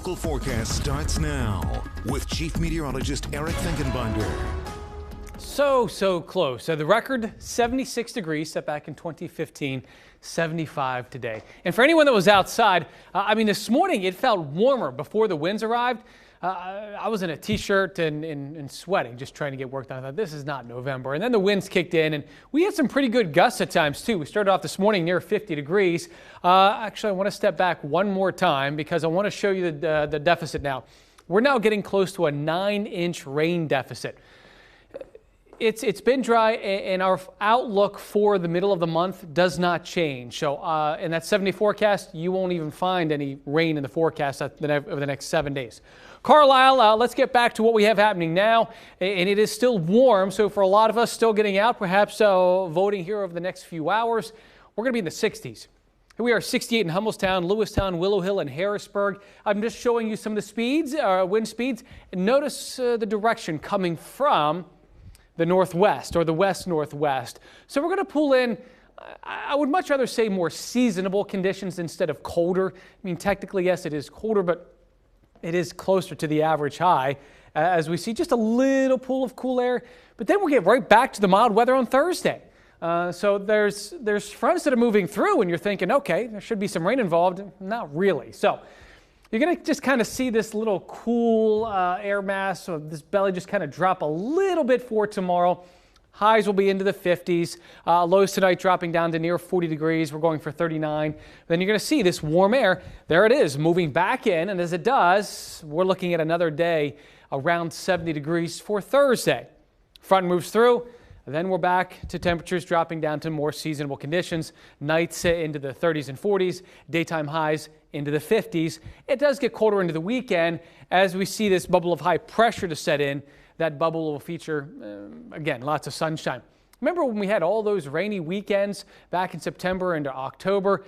local forecast starts now with Chief Meteorologist Eric Finkenbinder. So close. So the record 76 degrees set back in 2015, 75 today. And for anyone that was outside, this morning it felt warmer before the winds arrived. I was in a t-shirt and sweating, just trying to get work done. I thought, this is not November. And then the winds kicked in, and we had some pretty good gusts at times, too. We started off this morning near 50 degrees. Actually, I want to step back one more time because I want to show you the deficit now. We're now getting close to a 9-inch rain deficit. It's been dry, and our outlook for the middle of the month does not change. So in that 70 forecast, you won't even find any rain in the forecast over the next 7 days. Carlisle, let's get back to what we have happening now. And it is still warm, so for a lot of us still getting out, perhaps voting here over the next few hours, we're going to be in the 60s. Here we are, 68 in Hummelstown, Lewistown, Willow Hill, and Harrisburg. I'm just showing you some of the speeds, wind speeds. And notice the direction coming from the northwest or the west-northwest. So we're going to pull in, I would much rather say more seasonable conditions instead of colder. Technically, yes, it is colder, but it is closer to the average high as we see just a little pool of cool air. But then we'll get right back to the mild weather on Thursday. So there's fronts that are moving through and you're thinking, okay, there should be some rain involved. Not really. So you're going to just kind of see this little cool air mass, so this belly just kind of drop a little bit for tomorrow. Highs will be into the 50s. Lows tonight dropping down to near 40 degrees. We're going for 39. Then you're going to see this warm air. There it is, moving back in. And as it does, we're looking at another day around 70 degrees for Thursday. Front moves through. Then we're back to temperatures dropping down to more seasonable conditions. Nights into the 30s and 40s. Daytime highs into the 50s. It does get colder into the weekend as we see this bubble of high pressure to set in. That bubble will feature, again, lots of sunshine. Remember when we had all those rainy weekends back in September into October?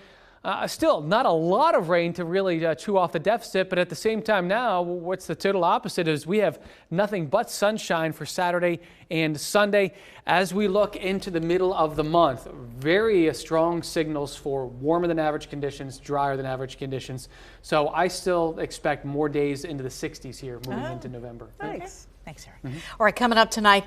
Still, not a lot of rain to really chew off the deficit, but at the same time now, what's the total opposite is we have nothing but sunshine for Saturday and Sunday as we look into the middle of the month. Very strong signals for warmer than average conditions, drier than average conditions. So I still expect more days into the 60s here moving into November. Thanks, Eric. All right, coming up tonight.